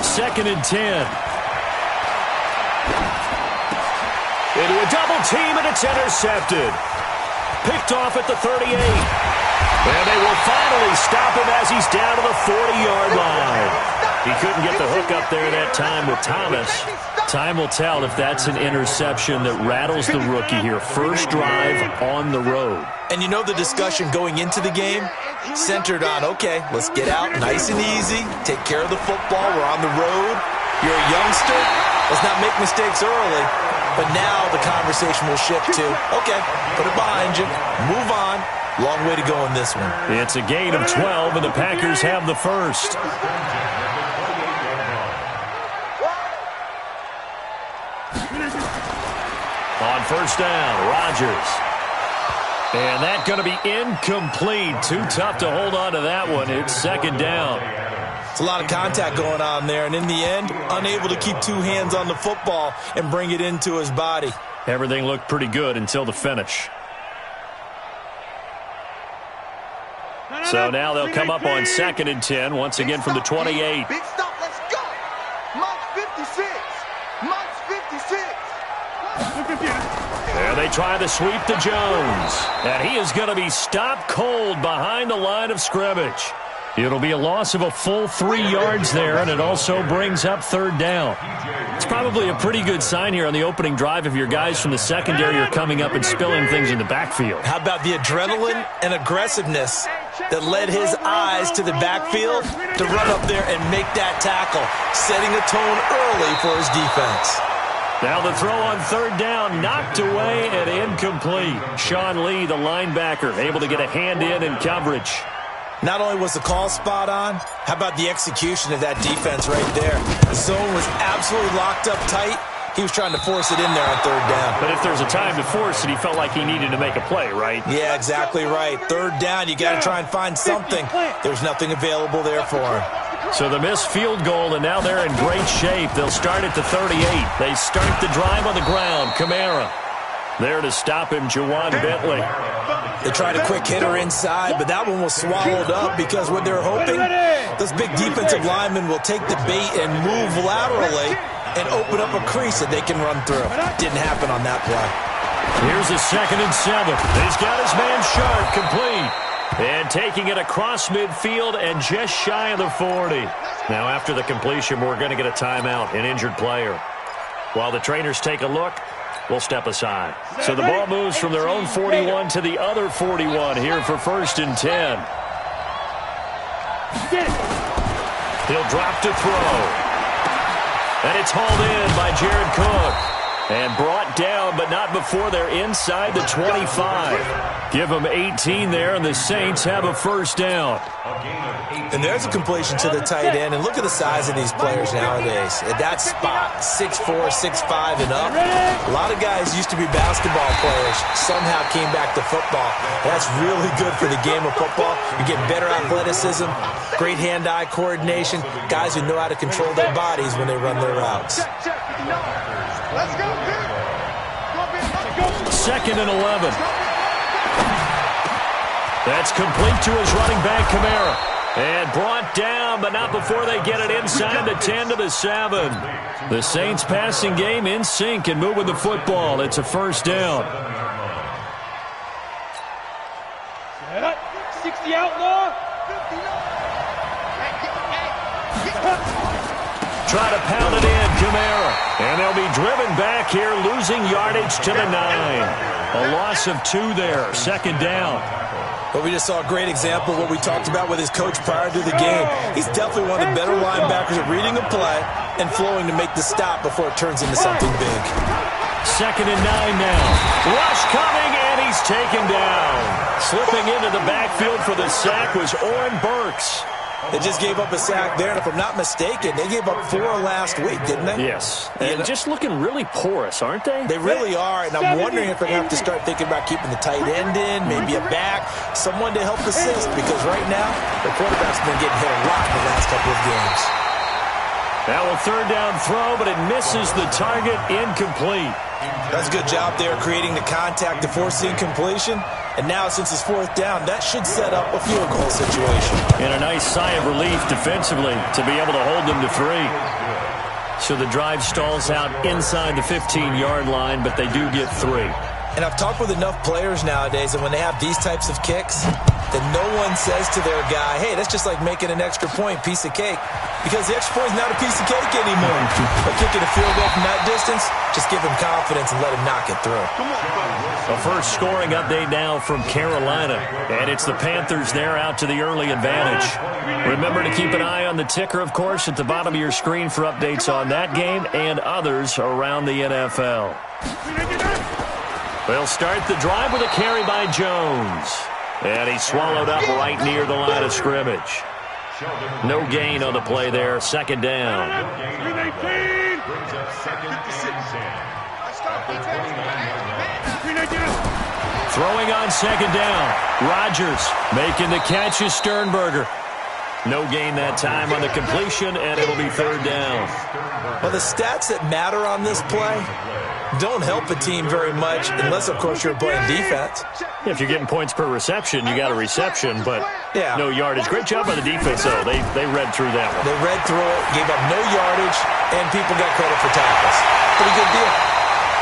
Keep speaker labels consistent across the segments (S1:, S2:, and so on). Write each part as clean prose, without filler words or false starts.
S1: 2nd and 10. Into a double team, and it's intercepted. Picked off at the 38. And they will finally stop him as he's down to the 40-yard line. He couldn't get the hook up there that time with Thomas. Time will tell if that's an interception that rattles the rookie here. First drive on the road.
S2: And you know the discussion going into the game centered on, okay, let's get out nice and easy, take care of the football, we're on the road. You're a youngster, let's not make mistakes early. But now the conversation will shift to, okay, put it behind you, move on. Long way to go in this one.
S1: It's a gain of 12, and the Packers have the first. On first down, Rodgers. And that's going to be incomplete. Too tough to hold on to that one. It's 2nd down.
S2: It's a lot of contact going on there, and in the end, unable to keep two hands on the football and bring it into his body.
S1: Everything looked pretty good until the finish. So now they'll come up on 2nd and 10, once again from the 28.
S3: Big stop, let's go. March 56. March 56.
S1: And they try to sweep to Jones. And he is going to be stopped cold behind the line of scrimmage. It'll be a loss of a full 3 yards there, and it also brings up 3rd down. It's probably a pretty good sign here on the opening drive if your guys from the secondary are coming up and spilling things in the backfield.
S2: How about the adrenaline and aggressiveness that led his eyes to the backfield to run up there and make that tackle, setting a tone early for his defense.
S1: Now the throw on 3rd down, knocked away and incomplete. Sean Lee, the linebacker, able to get a hand in coverage.
S2: Not only was the call spot on, how about the execution of that defense right there? The zone was absolutely locked up tight. He was trying to force it in there on 3rd down.
S1: But if there's a time to force it, he felt like he needed to make a play, right?
S2: Yeah, exactly right. 3rd down, you got to try and find something. There's nothing available there for him.
S1: So the missed field goal, and now they're in great shape. They'll start at the 38. They start the drive on the ground. Kamara there to stop him, Juwan Bentley.
S2: They tried a quick hitter inside, but that one was swallowed up because what they're hoping, those big defensive linemen will take the bait and move laterally and open up a crease that they can run through. Didn't happen on that play.
S1: Here's a 2nd and 7. He's got his man Sharp, complete. And taking it across midfield and just shy of the 40. Now after the completion, we're going to get a timeout, an injured player. While the trainers take a look, we'll step aside. So the ball moves from their own 41 to the other 41 here for 1st and 10. He'll drop to throw. And it's hauled in by Jared Cook. And brought down, but not before they're inside the 25. Give them 18 there, and the Saints have a 1st down.
S2: And there's a completion to the tight end. And look at the size of these players nowadays. At that spot, 6'4", 6'5", and up. A lot of guys used to be basketball players. Somehow came back to football. That's really good for the game of football. You get better athleticism, great hand-eye coordination, guys who know how to control their bodies when they run their routes.
S3: Let's go,
S1: 2nd and 11. That's complete to his running back, Kamara. And brought down, but not before they get it inside the 10 to the 7. The Saints passing game in sync and moving the football. It's a 1st down.
S3: 60 outlaw.
S1: Try to pound it in, Kamara. And they'll be driven back here, losing yardage to the 9. A loss of 2 there, 2nd down.
S2: But we just saw a great example of what we talked about with his coach prior to the game. He's definitely one of the better linebackers at reading a play and flowing to make the stop before it turns into something big.
S1: 2nd and 9 now. Rush coming, and he's taken down. Slipping into the backfield for the sack was Oren Burks.
S2: They just gave up a sack there, and if I'm not mistaken, they gave up 4 last week, didn't they?
S1: Yes. And just looking really porous, aren't they?
S2: They really are, and I'm wondering if they're going to have to start thinking about keeping the tight end in, maybe a back, someone to help assist, because right now, the quarterback's been getting hit a lot in the last couple of games.
S1: Now a third down throw, but it misses the target, incomplete.
S2: That's a good job there creating the contact to force the incompletion. And now since it's fourth down, that should set up a field goal situation.
S1: And a nice sigh of relief defensively to be able to hold them to 3. So the drive stalls out inside the 15-yard line, but they do get 3.
S2: And I've talked with enough players nowadays, and when they have these types of kicks, then no one says to their guy, hey, that's just like making an extra point, piece of cake. Because the extra point is not a piece of cake anymore. But kicking a field goal from that distance, just give him confidence and let him knock it through.
S1: A first scoring update now from Carolina. And it's the Panthers there out to the early advantage. Remember to keep an eye on the ticker, of course, at the bottom of your screen for updates on that game and others around the NFL. They'll start the drive with a carry by Jones. And he's swallowed up right near the line of scrimmage. No gain on the play there. Second down. Throwing on second down. Rodgers making the catch is Sternberger. No gain that time on the completion, and it'll be third down.
S2: Well, the stats that matter on this play don't help a team very much unless, of course, you're playing defense.
S1: If you're getting points per reception, you got a reception, but no yardage. Great job by the defense, though. They read through that one.
S2: They read through it, gave up no yardage, and people got credit for tackles. Pretty good deal.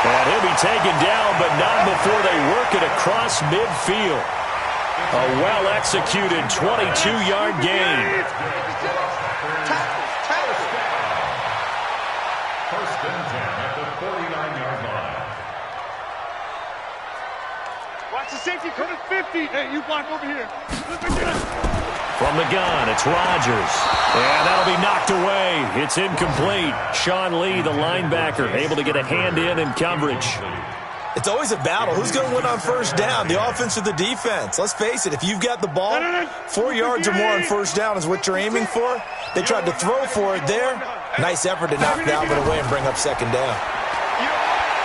S1: And he'll be taken down, but not before they work it across midfield. A well-executed 22-yard gain.
S4: First and 10 at the 49-yard line.
S3: Watch the safety coming 50. Hey, you block over here.
S1: From the gun, it's Rodgers. And that'll be knocked away. It's incomplete. Sean Lee, the linebacker, able to get a hand in coverage.
S2: It's always a battle. Who's going to win on first down, the offense or the defense? Let's face it, if you've got the ball, 4 yards or more on first down is what you're aiming for. They tried to throw for it there. Nice effort to knock Dalvin away and bring up second down.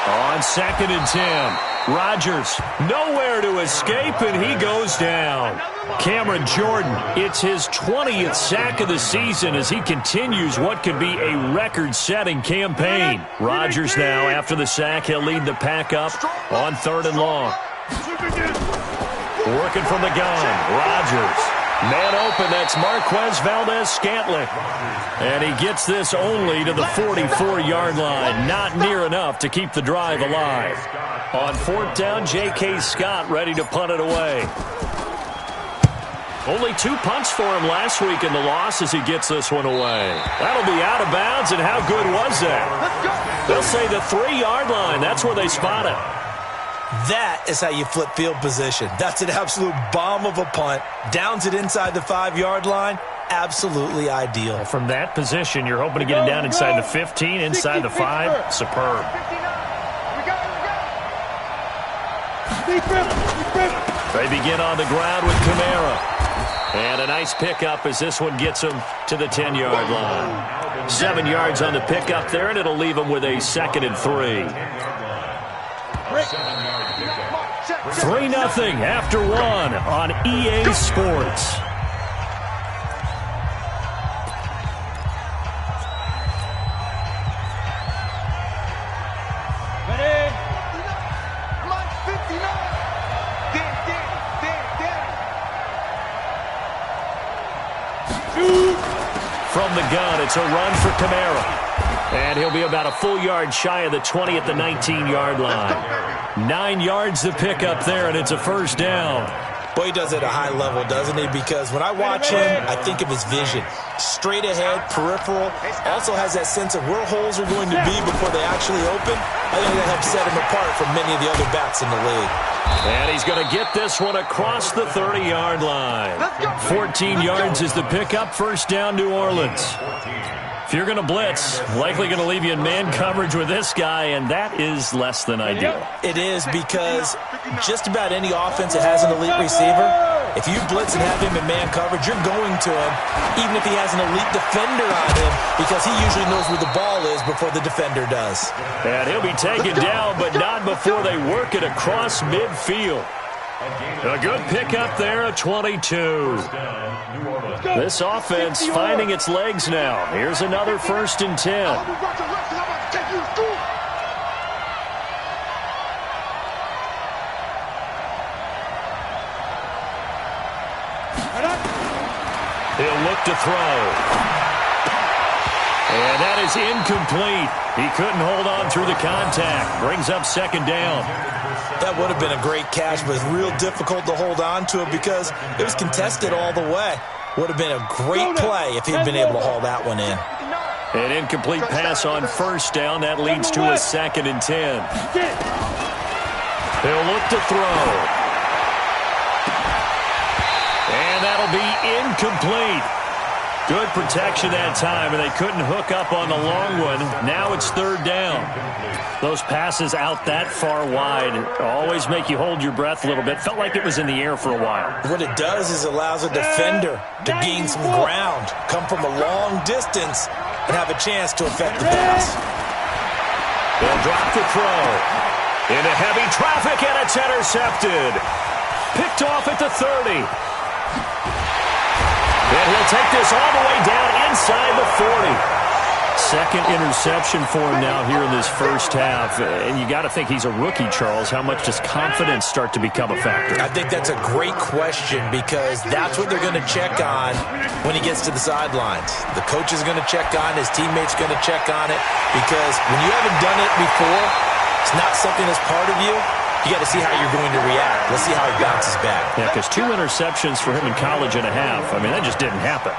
S1: On second and 10, Rodgers nowhere to escape, and he goes down. Cameron Jordan, it's his 20th sack of the season as he continues what could be a record-setting campaign. Rodgers now, after the sack, he'll lead the pack up on third and long. Working from the gun, Rodgers. Man open, that's Marquez Valdez-Scantling. And he gets this only to the 44-yard line. Not near enough to keep the drive alive. On fourth down, J.K. Scott ready to punt it away. Only 2 punts for him last week in the loss as he gets this one away. That'll be out of bounds, and how good was that? They'll say the 3-yard line. That's where they spot it.
S2: That is how you flip field position. That's an absolute bomb of a punt. Downs it inside the 5-yard line. Absolutely ideal.
S1: From that position, you're hoping to get it down inside the 15, inside the 5. Superb. They begin on the ground with Kamara. And a nice pickup as this one gets him to the 10-yard line. 7 yards on the pickup there, and it'll leave him with a second and 3. 3-0 after 1 on EA Sports.
S3: Ready? Come on, 59.
S1: From the gun, it's a run for Kamara. And he'll be about a full yard shy of the 20 at the 19-yard line. 9 yards to pick up there, and it's a first down.
S2: Boy, he does it at a high level, doesn't he? Because when I watch him, I think of his vision. Straight ahead, peripheral. Also has that sense of where holes are going to be before they actually open. I think that helps set him apart from many of the other backs in the league.
S1: And he's going to get this one across the 30-yard line. 14 yards is the pickup. First down, New Orleans. If you're going to blitz, likely going to leave you in man coverage with this guy, and that is less than ideal.
S2: It is, because just about any offense that has an elite receiver, if you blitz and have him in man coverage, you're going to him, even if he has an elite defender on him, because he usually knows where the ball is before the defender does.
S1: And he'll be taken down, but not before they work it across midfield. A good pickup there, a 22. This offense finding its legs now. Here's another 1st and 10. He'll look to throw. And that is incomplete. He couldn't hold on through the contact. Brings up 2nd down.
S2: That would have been a great catch, but it's real difficult to hold on to it because it was contested all the way. Would have been a great play if he'd been able to haul that one in.
S1: An incomplete pass on 1st down. That leads to a 2nd and 10. He'll look to throw. And that'll be incomplete. Good protection that time, and they couldn't hook up on the long one. Now it's 3rd down. Those passes out that far wide always make you hold your breath a little bit. Felt like it was in the air for a while.
S2: What it does is allows a defender to gain some ground, come from a long distance, and have a chance to affect the pass.
S1: They'll drop the throw. Into heavy traffic, and it's intercepted. Picked off at the 30. And he'll take this all the way down inside the 40. 2nd interception for him now here in this 1st half. And you got to think he's a rookie, Charles. How much does confidence start to become a factor?
S2: I think that's a great question because that's what they're going to check on when he gets to the sidelines. The coach is going to check on, his teammates going to check on it because when you haven't done it before, it's not something that's part of you. You got to see how you're going to react. Let's see how he bounces back.
S1: Yeah, because 2 interceptions for him in college and a half. I mean, that just didn't happen.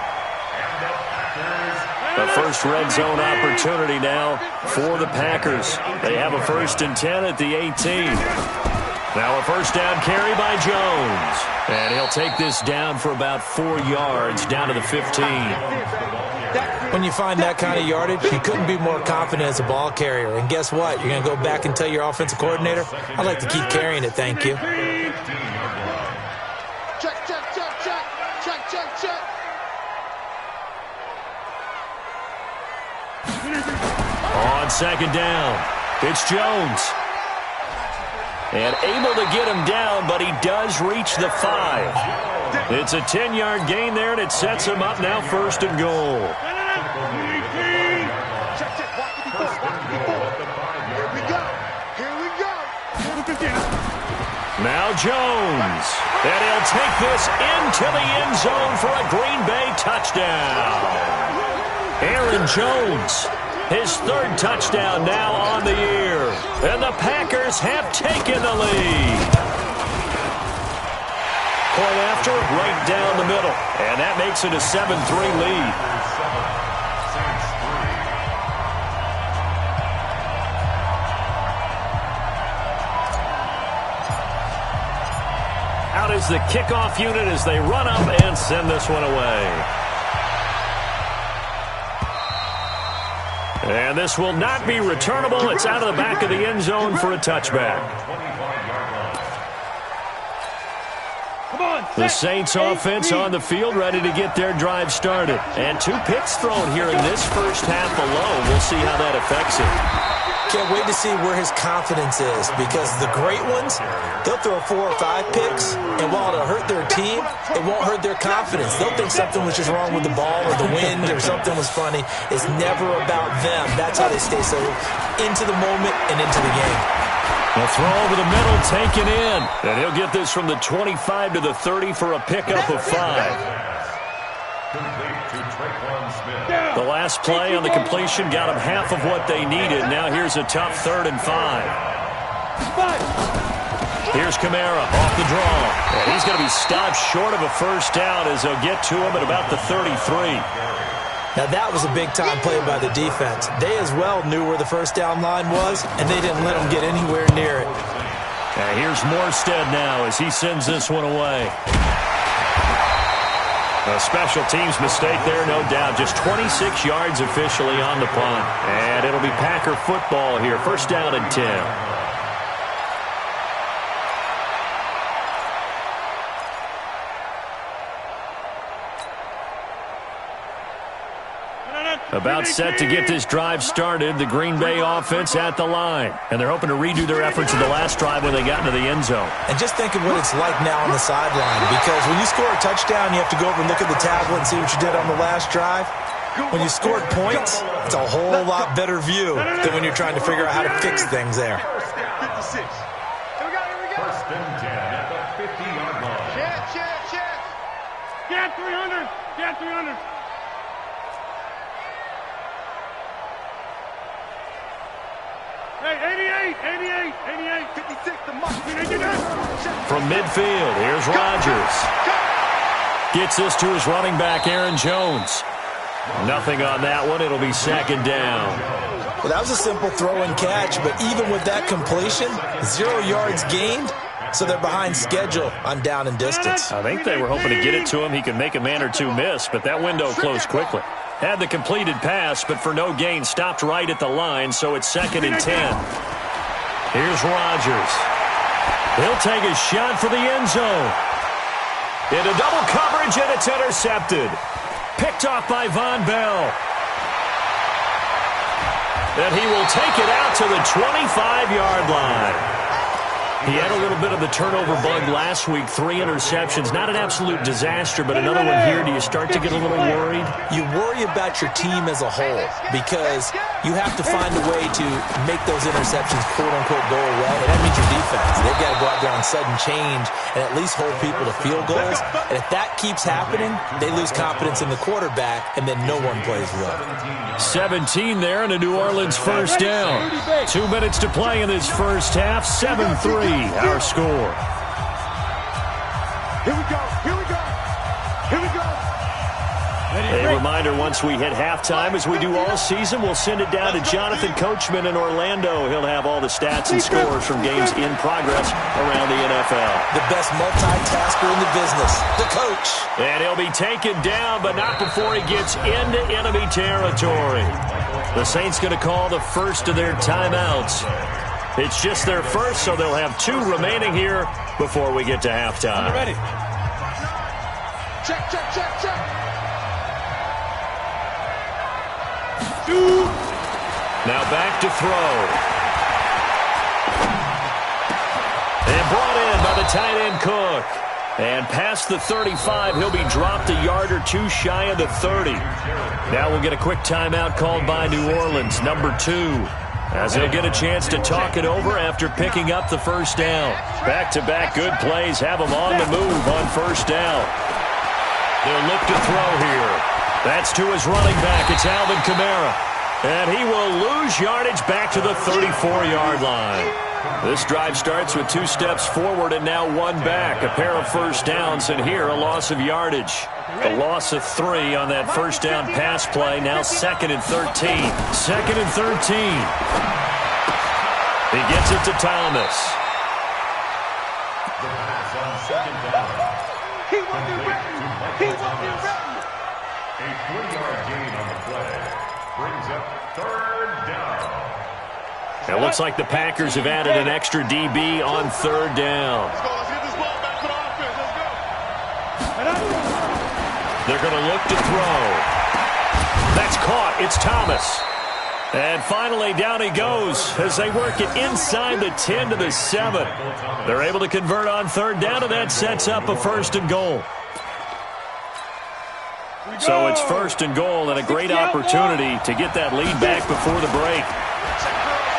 S1: The first red zone opportunity now for the Packers. They have a 1st and 10 at the 18. Now a 1st down carry by Jones. And he'll take this down for about 4 yards, down to the 15.
S2: When you find that kind of yardage, you couldn't be more confident as a ball carrier. And guess what? You're going to go back and tell your offensive coordinator, I'd like to keep carrying it, thank you.
S3: Check, check, check, check. Check, check, check.
S1: On 2nd down, it's Jones. And able to get him down, but he does reach the 5. It's a 10-yard gain there, and it sets him up now 1st and goal.
S3: Check, check. Watch the 4. Here we go. Here we go.
S1: Now Jones. And he'll take this into the end zone for a Green Bay touchdown. Aaron Jones, his 3rd touchdown now on the year. And the Packers have taken the lead. Point after, right down the middle. And that makes it a 7-3 lead. Out is the kickoff unit as they run up and send this one away. And this will not be returnable. It's out of the back of the end zone for a touchback. The Saints offense on the field ready to get their drive started. And 2 picks thrown here in this 1st half alone. We'll see how that affects it.
S2: Can't wait to see where his confidence is because the great ones, they'll throw 4 or 5 picks, and while it'll hurt their team, it won't hurt their confidence. They'll think something was just wrong with the ball or the wind or something was funny. It's never about them. That's how they stay so into the moment and into the game.
S1: A throw over the middle taken in, and he'll get this from the 25 to the 30 for a pickup of 5. The last play on the completion got them half of what they needed. Now here's a tough 3rd and 5. Here's Kamara off the draw. And he's going to be stopped short of a 1st down as they'll get to him at about the 33.
S2: Now that was a big-time play by the defense. They as well knew where the 1st down line was, and they didn't let them get anywhere near it.
S1: And here's Morstead now as he sends this one away. A special teams mistake there, no doubt. Just 26 yards officially on the punt. And it'll be Packer football here. 1st down and 10. About set to get this drive started, the Green Bay offense at the line. And they're hoping to redo their efforts in the last drive when they got into the end zone.
S2: And just think of what it's like now on the sideline, because when you score a touchdown, you have to go over and look at the tablet and see what you did on the last drive. When you scored points, it's a whole lot better view than when you're trying to figure out how to fix things there.
S3: 56.
S4: First and 10 at the 50-yard line.
S3: Check.
S5: Get 300. Get 300. Hey, 88.
S3: 56 to Mark.
S1: From midfield, here's Rodgers. Gets this to his running back, Aaron Jones. Nothing on that one. It'll be second down.
S2: Well, that was a simple throw and catch, but even with that completion, 0 yards gained, so they're behind schedule on down and distance.
S1: I think they were hoping to get it to him. He could make a man or two miss, but that window closed quickly. Had the completed pass, but for no gain, stopped right at the line, so it's second and 10. Here's Rodgers. He'll take a shot for the end zone. Into double coverage, and it's intercepted. Picked off by Von Bell. And he will take it out to the 25-yard line. He had a little bit of the turnover bug last week, 3 interceptions. Not an absolute disaster, but another one here. Do you start to get a little worried?
S2: You worry about your team as a whole because you have to find a way to make those interceptions, quote-unquote, go away. And that means your defense. They've got to go out there on sudden change and at least hold people to field goals. And if that keeps happening, they lose confidence in the quarterback, and then no one plays well.
S1: 17 there and a New Orleans first down. 2 minutes to play in this first half. 7-3 our score.
S3: Here we go.
S1: A reminder, once we hit halftime, as we do all season, we'll send it down to Jonathan Coachman in Orlando. He'll have all the stats and scores from games in progress around the NFL.
S2: The best multitasker in the business, the coach.
S1: And he'll be taken down, but not before he gets into enemy territory. The Saints going to call the first of their timeouts. It's just their first, so they'll have 2 remaining here before we get to halftime.
S5: Ready.
S3: Check.
S1: Now back to throw. And brought in by the tight end Cook. And past the 35, he'll be dropped a yard or 2 shy of the 30. Now we'll get a quick timeout called by New Orleans, number 2. As they'll get a chance to talk it over after picking up the first down. Back-to-back good plays have them on the move on first down. They'll look to throw here. That's to his running back. It's Alvin Kamara. And he will lose yardage back to the 34-yard line. This drive starts with 2 steps forward and now 1 back. A pair of first downs, and here a loss of yardage. A loss of 3 on that first down pass play. Now 2nd and 13. 2nd and 13. He gets it to Thomas.
S4: The pass on second down.
S3: He won't be written.
S4: A 3-yard gain on the play brings up 3rd down.
S1: It looks like the Packers have added an extra DB on 3rd down.
S3: Let's get this ball back for the offense. Let's go.
S1: They're going to look to throw. That's caught. It's Thomas. And finally, down he goes as they work it inside the 10 to the 7. They're able to convert on 3rd down, and that sets up a 1st and goal. So it's 1st and goal, and a great opportunity to get that lead back before the break.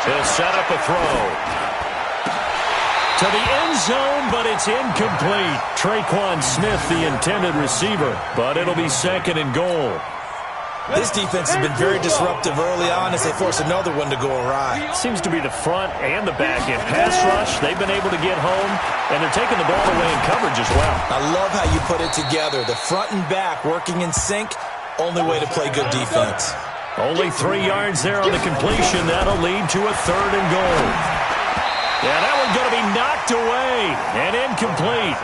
S1: They'll set up a throw to the end zone, but it's incomplete. Traquan Smith, the intended receiver, but it'll be 2nd and goal.
S2: This defense has been very disruptive early on as they force another one to go awry.
S1: Seems to be the front and the back end. Pass rush, they've been able to get home, and they're taking the ball away in coverage as well.
S2: I love how you put it together. The front and back working in sync, only way to play good defense.
S1: Only 3 yards there on the completion. That'll lead to a 3rd and goal. Yeah, that one's going to be knocked away and incomplete.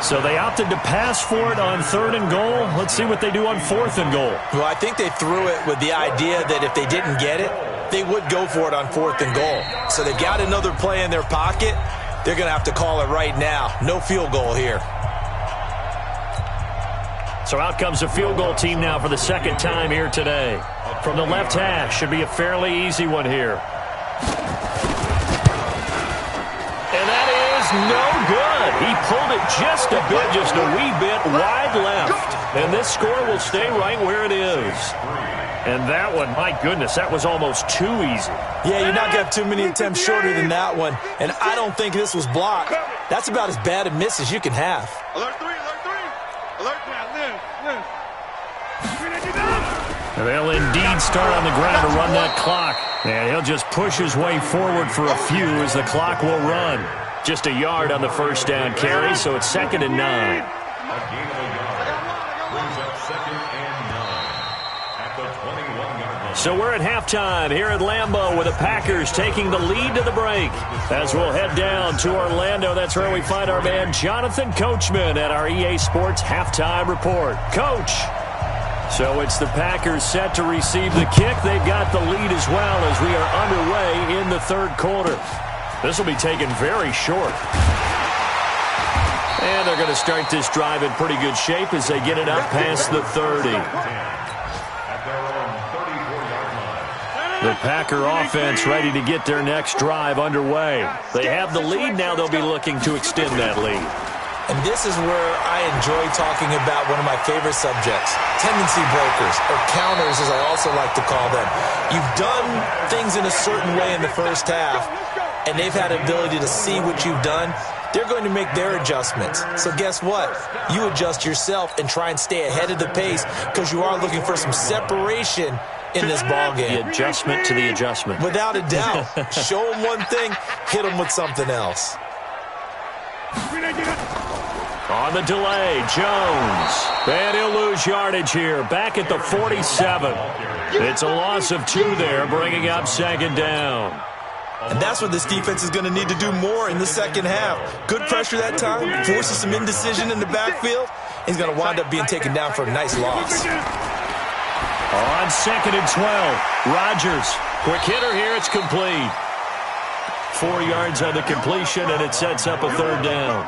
S1: So they opted to pass for it on 3rd and goal. Let's see what they do on 4th and goal.
S2: Well, I think they threw it with the idea that if they didn't get it, they would go for it on 4th and goal. So they've got another play in their pocket. They're going to have to call it right now. No field goal here.
S1: So out comes the field goal team now for the second time here today. From the left hash, should be a fairly easy one here. And that is no good. He pulled it just a wee bit wide left. And this score will stay right where it is. And that one, my goodness, that was almost too easy.
S2: Yeah, you're not going to have too many attempts shorter than that one. And I don't think this was blocked. That's about as bad a miss as you can have.
S5: Alert 3, alert 3. Alert 3, live.
S1: They'll indeed start on the ground to run that clock. And he'll just push his way forward for a few as the clock will run. Just a yard on the first down carry, so it's 2nd and 9.
S4: A gain of a yard. Brings up 2nd and 9 at the 21-yard line.
S1: So we're at halftime here at Lambeau with the Packers taking the lead to the break. As we'll head down to Orlando, that's where we find our man Jonathan Coachman at our EA Sports Halftime Report. Coach. So it's the Packers set to receive the kick. They've got the lead as well as we are underway in the third quarter. This will be taken very short. And they're going to start this drive in pretty good shape as they get it up past the 30.
S4: At their own 34-yard line.
S1: The Packer offense ready to get their next drive underway. They have the lead now. They'll be looking to extend that lead.
S2: And this is where I enjoy talking about one of my favorite subjects, tendency breakers, or counters as I also like to call them. You've done things in a certain way in the first half, and they've had an ability to see what you've done. They're going to make their adjustments. So guess what? You adjust yourself and try and stay ahead of the pace because you are looking for some separation in this ballgame.
S1: The adjustment to the adjustment.
S2: Without a doubt. Show them one thing, hit them with something else.
S1: On the delay, Jones. And he'll lose yardage here. Back at the 47. It's a loss of 2 there, bringing up 2nd down.
S2: And that's what this defense is going to need to do more in the second half. Good pressure that time, forces some indecision in the backfield. He's going to wind up being taken down for a nice loss.
S1: On 2nd and 12, Rodgers. Quick hitter here, it's complete. 4 yards on the completion, and it sets up a 3rd down.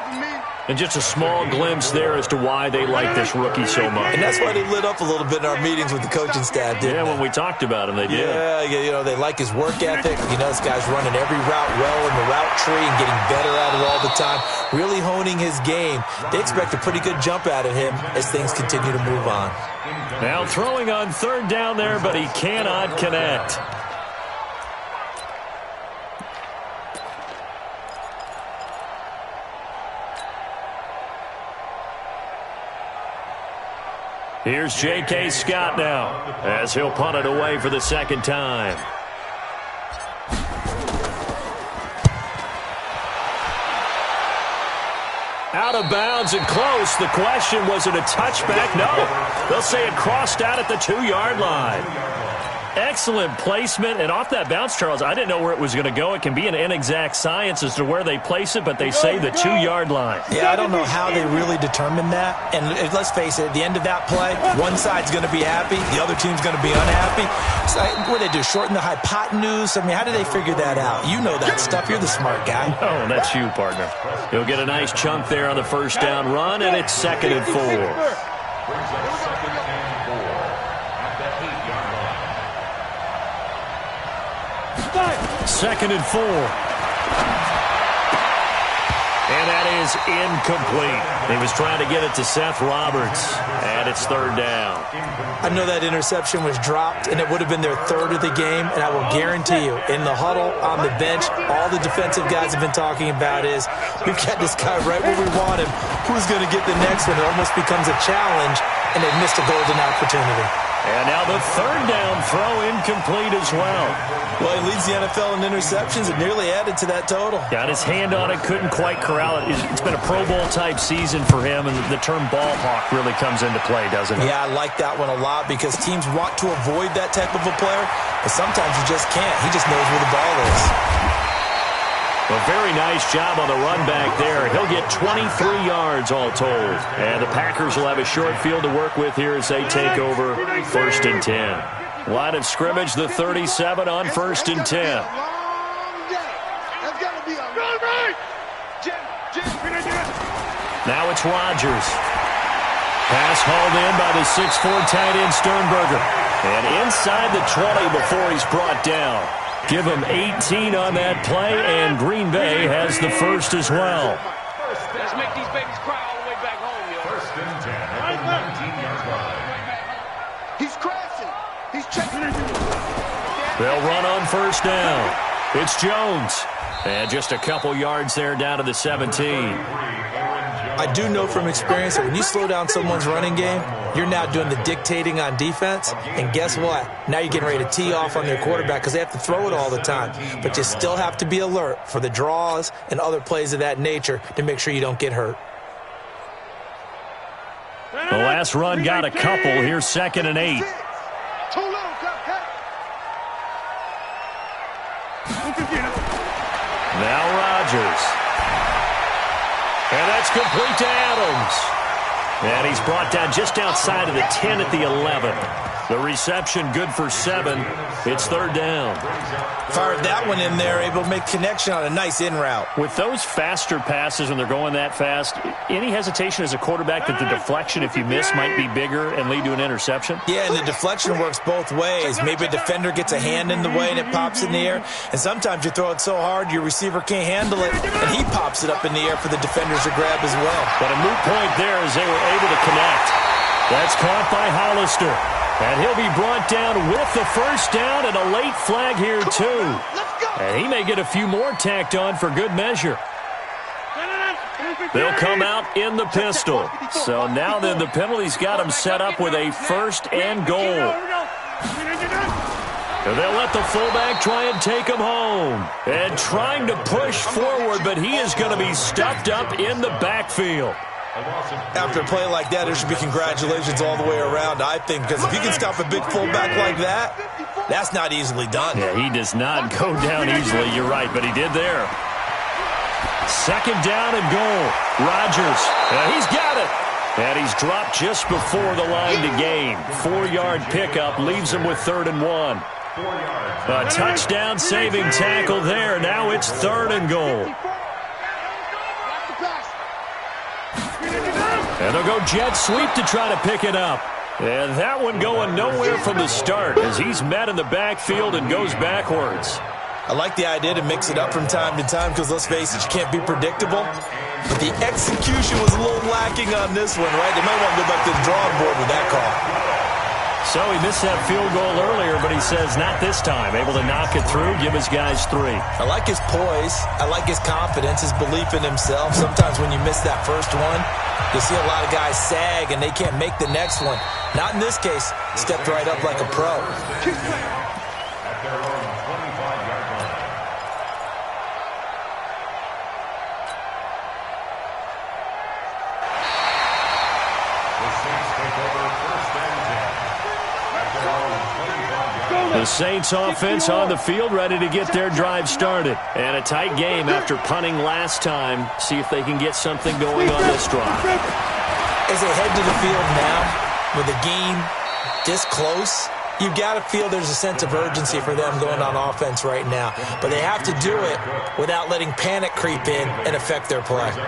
S1: And just a small glimpse there as to why they like this rookie so much.
S2: And that's why they lit up a little bit in our meetings with the coaching staff, didn't they?
S1: When we talked about him, they did.
S2: Yeah, you know, they like his work ethic. You know, this guy's running every route well in the route tree and getting better at it all the time, really honing his game. They expect a pretty good jump out of him as things continue to move on.
S1: Now throwing on 3rd down there, but he cannot connect. Here's J.K. Scott now as he'll punt it away for the 2nd time. Out of bounds and close. The question, was it a touchback? No. They'll say it crossed out at the 2-yard line. Excellent placement, and off that bounce, Charles, I didn't know where it was going to go. It can be an inexact science as to where they place it, but they say the 2-yard line.
S2: Yeah, I don't know how they really determined that. And let's face it, at the end of that play, one side's going to be happy, the other team's going to be unhappy. So, what do they do, shorten the hypotenuse? I mean, how do they figure that out? You know that stuff. You're the smart guy.
S1: Oh, that's you, partner. He'll get a nice chunk there on the 1st down run, and it's 2nd and 4.
S4: Brings up 2nd and 4 at the 8-yard line.
S1: 2nd and 4. And that is incomplete. He was trying to get it to Seth Roberts, and it's 3rd down.
S2: I know that interception was dropped, and it would have been their 3rd of the game, and I will guarantee you, in the huddle, on the bench, all the defensive guys have been talking about is, we've got this guy right where we want him. Who's going to get the next one? It almost becomes a challenge, and they've missed a golden opportunity.
S1: And now the 3rd down throw incomplete as well.
S2: Well, he leads the NFL in interceptions and nearly added to that total.
S1: Got his hand on it, couldn't quite corral it. It's been a Pro Bowl-type season for him, and the term ball hawk really comes into play, doesn't it?
S2: Yeah, I like that one a lot because teams want to avoid that type of a player, but sometimes you just can't. He just knows where the ball is.
S1: A very nice job on the run back there. He'll get 23 yards all told. And the Packers will have a short field to work with here as they take over 1st and 10. Line of scrimmage, the 37 on 1st and 10. Now it's Rodgers. Pass hauled in by the 6'4" tight end Sternberger. And inside the 20 before he's brought down. Give him 18 on that play, and Green Bay has the first as well.
S5: Let's make these babies cry all the way back home, yo.
S4: First and 10 at the 19-yard line.
S3: He's crashing. He's checking it.
S1: They'll run on first down. It's Jones. And just a couple yards there down to the 17.
S2: I do know from experience that when you slow down someone's running game, you're now doing the dictating on defense. And guess what? Now you're getting ready to tee off on their quarterback because they have to throw it all the time. But you still have to be alert for the draws and other plays of that nature to make sure you don't get hurt.
S1: The last run got a couple. Here's 2nd and 8.
S3: Too low, cut.
S1: Now Rodgers. And that's complete to Adams. And he's brought down just outside of the 10 at the 11. The reception good for 7. It's 3rd down.
S2: Fired that one in there, able to make connection on a nice in route.
S1: With those faster passes when they're going that fast, any hesitation as a quarterback that the deflection, if you miss, might be bigger and lead to an interception?
S2: Yeah, and the deflection works both ways. Maybe a defender gets a hand in the way and it pops in the air. And sometimes you throw it so hard your receiver can't handle it, and he pops it up in the air for the defenders to grab as well.
S1: But a moot point there as they were able to connect. That's caught by Hollister. And he'll be brought down with the first down and a late flag here, too. And he may get a few more tacked on for good measure. They'll come out in the pistol. So now then the penalty's got him set up with a 1st and goal. And they'll let the fullback try and take him home. And trying to push forward, but he is going to be stuffed up in the backfield.
S2: After a play like that, there should be congratulations all the way around, I think, because if you can stop a big fullback like that, that's not easily done.
S1: Yeah, he does not go down easily, you're right, but he did there. 2nd down and goal. Rodgers, he's got it. And he's dropped just before the line to gain. 4-yard pickup leaves him with 3rd and 1. A touchdown-saving tackle there. Now it's 3rd and goal. And they'll go jet sweep to try to pick it up. And that one going nowhere from the start as he's met in the backfield and goes backwards.
S2: I like the idea to mix it up from time to time because, let's face it, you can't be predictable. But the execution was a little lacking on this one, right? They might want to go back to the drawing board with that call.
S1: So he missed that field goal earlier, but he says not this time. Able to knock it through, give his guys 3.
S2: I like his poise. I like his confidence, his belief in himself. Sometimes when you miss that first one, you see a lot of guys sag and they can't make the next one. Not in this case. Stepped right up like a pro.
S4: At their own 25-yard line. The Saints take over 1st and 10. At their own 25-yard line.
S1: The Saints offense on the field, ready to get their drive started. And a tight game after punting last time. See if they can get something going on this drive.
S2: As they head to the field now, with the game this close, you've got to feel there's a sense of urgency for them going on offense right now. But they have to do it without letting panic creep in and affect their play.
S4: 2nd and 2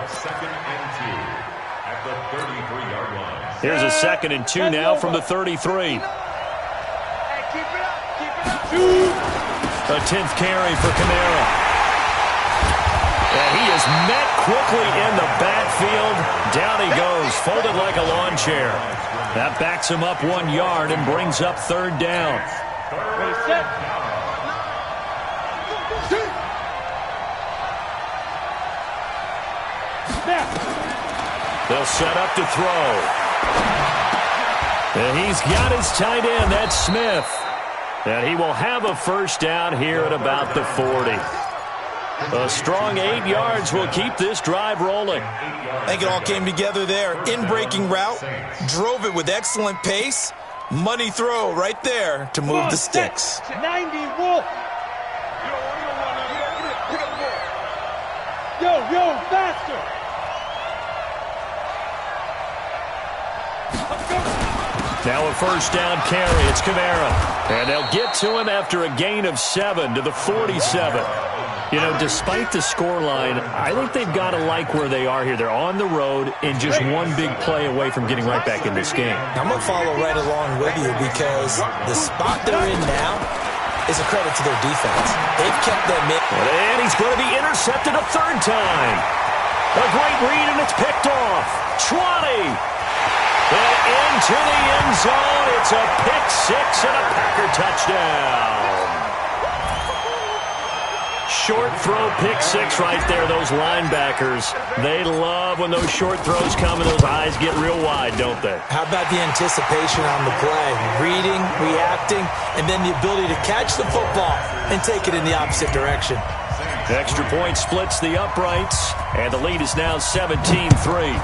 S4: at the 33-yard line.
S1: Here's a 2nd and 2 now from the 33. A 10th carry for Kamara. And he is met quickly in the backfield. Down he goes, folded like a lawn chair. That backs him up 1 yard and brings up 3rd down. They'll set up to throw. And he's got his tight end, that's Smith. And he will have a first down here at about the 40. A strong 8 yards will keep this drive rolling.
S2: I think it all came together there. In-breaking route, drove it with excellent pace. Money throw right there to move the sticks.
S3: 90 Wolf. Yo, faster.
S1: Now a first down carry. It's Kamara. And they'll get to him after a gain of 7 to the 47. You know, despite the scoreline, I think they've got to like where they are here. They're on the road and just one big play away from getting right back in this game.
S2: I'm going to follow right along with you because the spot they're in now is a credit to their defense. They've kept them in.
S1: And he's going to be intercepted a third time. A great read, and it's picked off. 20. And into the end zone. It's a pick six and a Packer touchdown. Short throw, pick six right there. Those linebackers, they love when those short throws come and those eyes get real wide, don't they?
S2: How about the anticipation on the play? Reading, reacting, and then the ability to catch the football and take it in the opposite direction.
S1: Extra point splits the uprights, and the lead is now 17-3.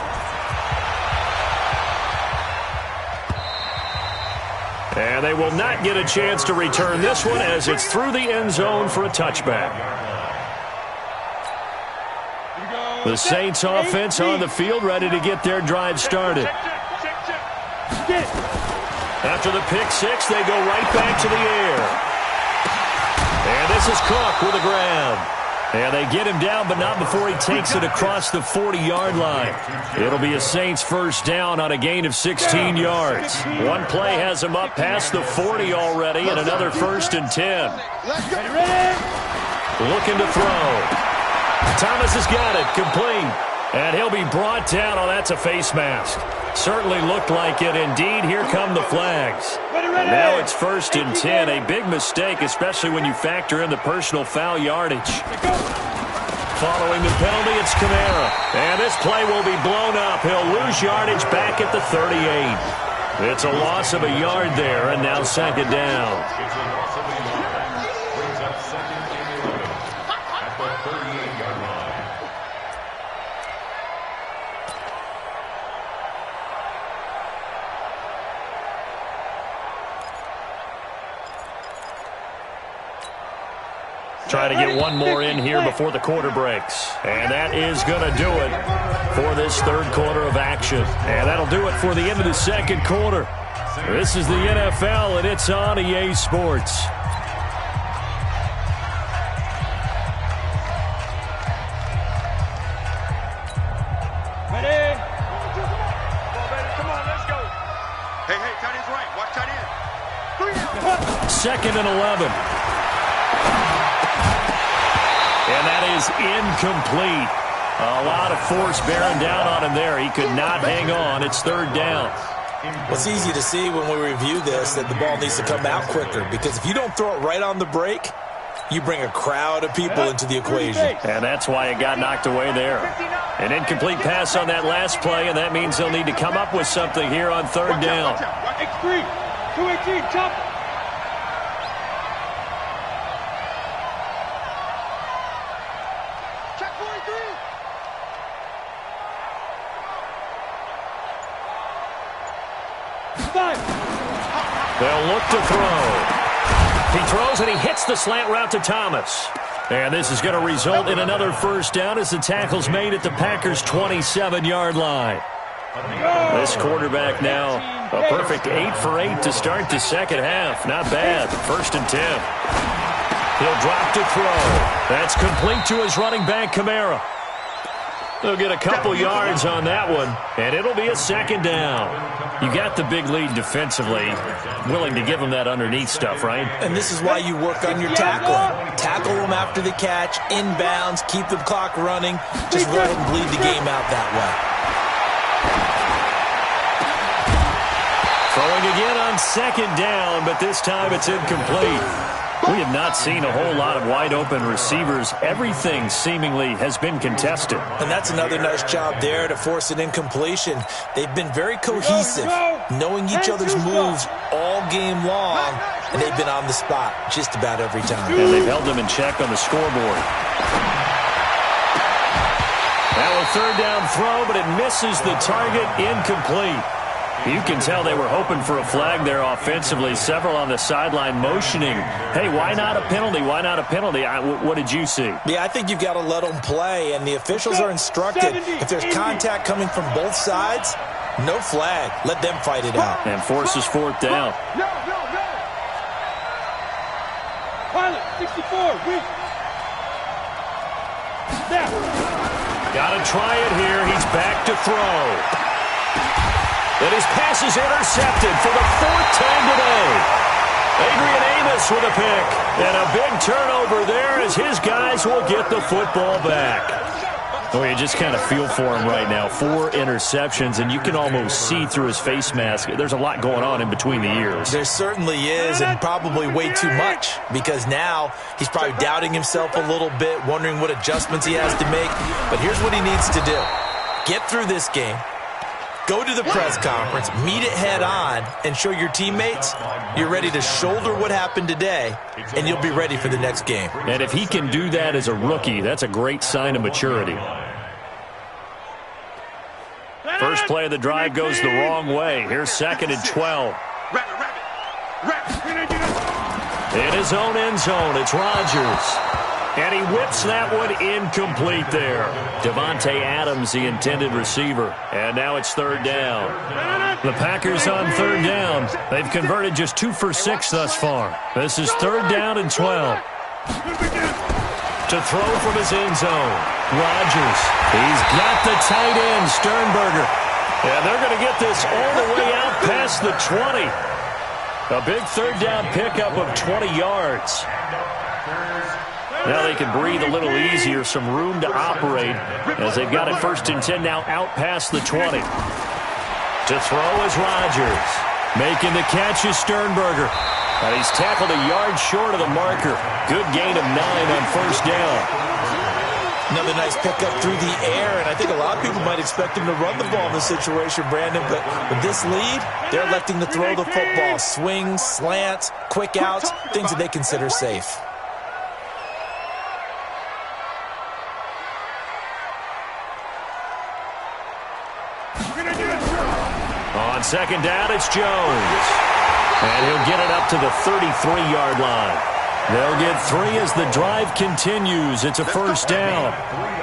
S1: And they will not get a chance to return this one as it's through the end zone for a touchback. The Saints offense on the field, ready to get their drive started. After the pick six, they go right back to the air. And this is Cook with a grab. And they get him down, but not before he takes it across the 40-yard line. It'll be a Saints first down on a gain of 16 yards. One play has him up past the 40 already, and another 1st and 10. Looking to throw. Thomas has got it, complete. And he'll be brought down. Oh, that's a face mask. Certainly looked like it. Indeed, here come the flags. Now it's 1st and 10. A big mistake, especially when you factor in the personal foul yardage. Following the penalty, it's Kamara. And this play will be blown up. He'll lose yardage back at the 38. It's a loss of a yard there, and now 2nd down. Trying to get one more in here before the quarter breaks. And that is going to do it for this third quarter of action. And that'll do it for the end of the second quarter. This is the NFL, and it's on EA Sports.
S3: Ready? Come on, let's go. Hey, tight end's right. Watch tight end.
S1: 2nd and 11. And that is incomplete. A lot of force bearing down on him there. He could not hang on. It's 3rd down.
S2: Well, it's easy to see when we review this that the ball needs to come out quicker because if you don't throw it right on the break, you bring a crowd of people into the equation.
S1: And that's why it got knocked away there. An incomplete pass on that last play, and that means they'll need to come up with something here on 3rd down.
S3: X3, 218, chop.
S1: They'll look to throw. He throws and he hits the slant route to Thomas. And this is going to result in another 1st down as the tackle's made at the Packers' 27-yard line. This quarterback now, a perfect 8 for 8 to start the second half. Not bad. 1st and 10. He'll drop to throw. That's complete to his running back, Kamara. They'll get a couple yards on that one, and it'll be a 2nd down. You got the big lead defensively, willing to give them that underneath stuff, right?
S2: And this is why you work on your tackling. Tackle them after the catch, inbounds, keep the clock running. Just go ahead and bleed the game out that way.
S1: Throwing again on 2nd down, but this time it's incomplete. We have not seen a whole lot of wide-open receivers. Everything seemingly has been contested.
S2: And that's another nice job there to force an incompletion. They've been very cohesive, knowing each other's moves all game long, and they've been on the spot just about every time.
S1: And they've held them in check on the scoreboard. Now a 3rd down throw, but it misses the target, incomplete. You can tell they were hoping for a flag there offensively. Several on the sideline motioning, hey, why not a penalty? Why not a penalty? What did you see?
S2: Yeah, I think you've got to let them play, and the officials are instructed if there's contact coming from both sides, No flag. Let them fight it out.
S1: And forces fourth down.
S3: No.
S5: Pilot, 64, weak. Snap.
S1: Got to try it here. He's back to throw. And his pass is intercepted for the fourth time today. Adrian Amos with a pick. And a big turnover there as his guys will get the football back. Oh, you just kind of feel for him right now. 4 interceptions, and you can almost see through his face mask. There's a lot going on in between the ears.
S2: There certainly is, and probably way too much, because now he's probably doubting himself a little bit, wondering what adjustments he has to make. But here's what he needs to do. Get through this game. Go to the press conference, meet it head on, and show your teammates you're ready to shoulder what happened today, and you'll be ready for the next game.
S1: And if he can do that as a rookie, that's a great sign of maturity. First play of the drive goes the wrong way. Here's 2nd and 12. In his own end zone, it's Rodgers. And he whips that one incomplete there. Devontae Adams, the intended receiver. And now it's 3rd down. The Packers on 3rd down. They've converted just 2 for 6 thus far. This is 3rd down and 12. To throw from his end zone. Rodgers. He's got the tight end, Sternberger. And they're going to get this all the way out past the 20. A big 3rd down pickup of 20 yards. Now they can breathe a little easier, some room to operate as they've got it 1st and 10 now out past the 20. To throw is Rodgers. Making the catch is Sternberger. And he's tackled a yard short of the marker. Good gain of 9 on 1st down.
S2: Another nice pickup through the air, and I think a lot of people might expect him to run the ball in this situation, Brandon, but with this lead, they're electing to throw the football. Swings, slants, quick outs, things that they consider safe.
S1: On 2nd down, it's Jones. And he'll get it up to the 33-yard line. They'll get 3 as the drive continues. It's a 1st down.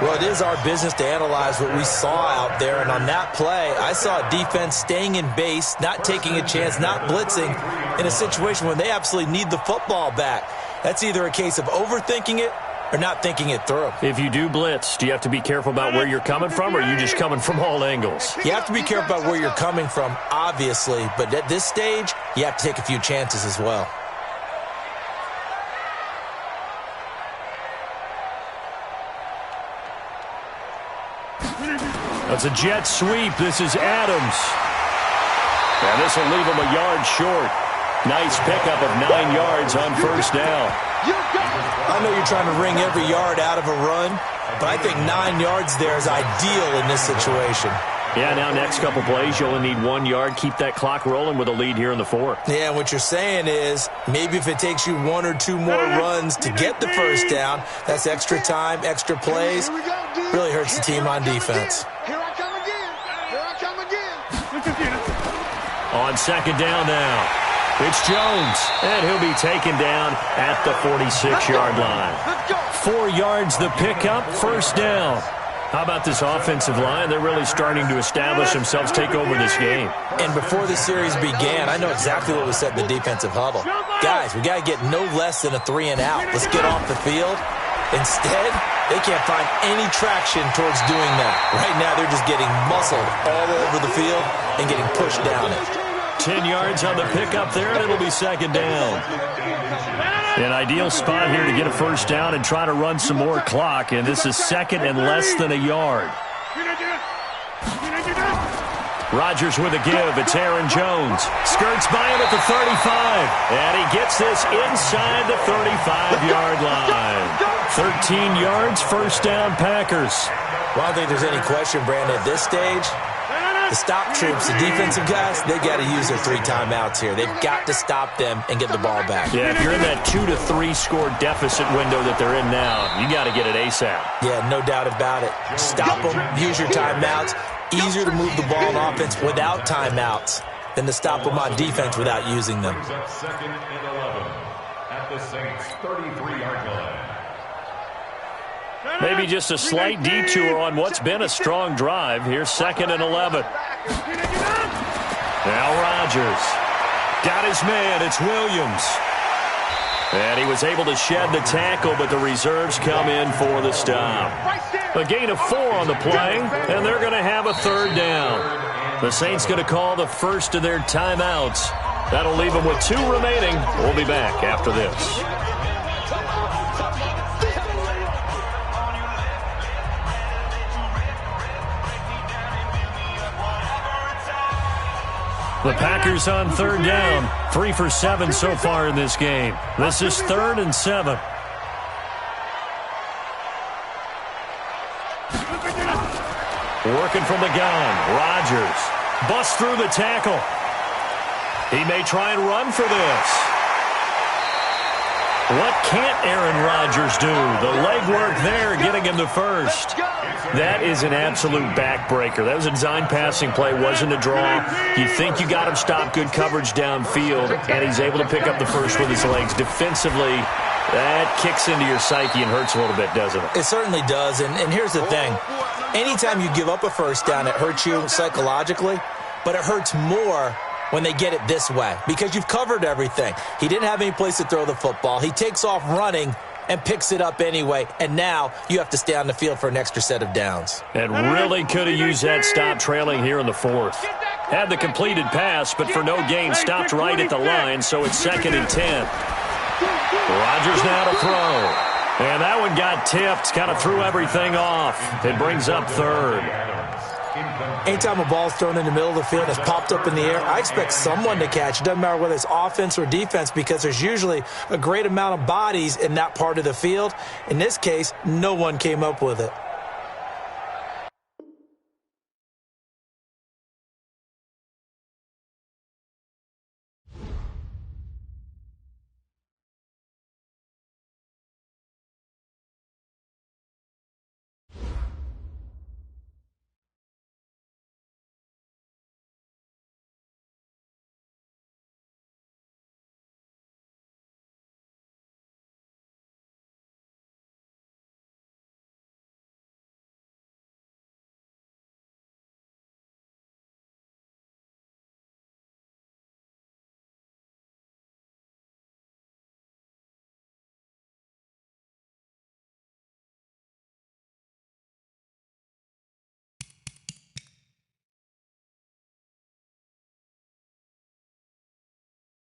S2: Well, it is our business to analyze what we saw out there, and on that play, I saw a defense staying in base, not taking a chance, not blitzing, in a situation when they absolutely need the football back. That's either a case of overthinking it or not thinking it through.
S1: If you do blitz, do you have to be careful about where you're coming from, or are you just coming from all angles?
S2: You have to be careful about where you're coming from, obviously, but at this stage, you have to take a few chances as well.
S1: That's a jet sweep. This is Adams. And this will leave him a yard short. Nice pickup of 9 yards on 1st down.
S2: I know you're trying to wring every yard out of a run, but I think 9 yards there is ideal in this situation.
S1: Yeah, now next couple plays, you only need 1 yard. Keep that clock rolling with a lead here in the 4th.
S2: Yeah, what you're saying is maybe if it takes you 1 or 2 more runs to get the 1st down, that's extra time, extra plays. Really hurts the team on defense.
S3: Here I come again. Here I come again.
S1: On 2nd down now. It's Jones, and he'll be taken down at the 46-yard line. 4 yards the pickup, 1st down. How about this offensive line? They're really starting to establish themselves, take over this game.
S2: And before the series began, I know exactly what was said in the defensive huddle. Guys, we got to get no less than a 3 and out. Let's get off the field. Instead, they can't find any traction towards doing that. Right now, they're just getting muscled all over the field and getting pushed down it.
S1: 10 yards on the pickup there, and it'll be 2nd down. An ideal spot here to get a 1st down and try to run some more clock, and this is 2nd and less than a yard. Rodgers with a give. It's Aaron Jones. Skirts by him at the 35, and he gets this inside the 35-yard line. 13 yards, 1st down Packers.
S2: Well, I don't think there's any question, Brandon, at this stage. The stop troops, the defensive guys, they got to use their 3 timeouts here. They've got to stop them and get the ball back.
S1: Yeah, if you're in that 2 to 3 score deficit window that they're in now, you got to get it ASAP.
S2: Yeah, no doubt about it. Stop them, use your timeouts. Easier to move the ball on offense without timeouts than to stop them on defense without using them.
S4: 2nd and 11 at the Saints' 33-yard line.
S1: Maybe just a slight detour on what's been a strong drive. Here's 2nd and 11. Now Rodgers. Got his man. It's Williams. And he was able to shed the tackle, but the reserves come in for the stop. A gain of 4 on the play, and they're going to have a third down. The Saints going to call the first of their timeouts. That'll leave them with 2 remaining. We'll be back after this. The Packers on third down. 3 for 7 so far in this game. This is 3rd and 7. Working from the gun. Rodgers busts through the tackle. He may try and run for this. What can't Aaron Rodgers do? The legwork there getting him the first. That is an absolute backbreaker. That was a design passing play, wasn't a draw. You think you got him stopped, good coverage downfield, and he's able to pick up the first with his legs. Defensively, that kicks into your psyche and hurts a little bit, doesn't it?
S2: It certainly does, and here's the thing. Anytime you give up a first down, it hurts you psychologically, but it hurts more when they get it this way because you've covered everything. He didn't have any place to throw the football. He takes off running and picks it up anyway, and now you have to stay on the field for an extra set of downs.
S1: And really could have used that stop trailing here in the 4th. Had the completed pass, but for no gain, stopped right at the line, so it's 2nd and 10. Rodgers now to throw. And that one got tipped, kind of threw everything off. It brings up 3rd.
S2: Anytime a ball's thrown in the middle of the field that's popped up in the air, I expect someone to catch. It doesn't matter whether it's offense or defense because there's usually a great amount of bodies in that part of the field. In this case, no one came up with it.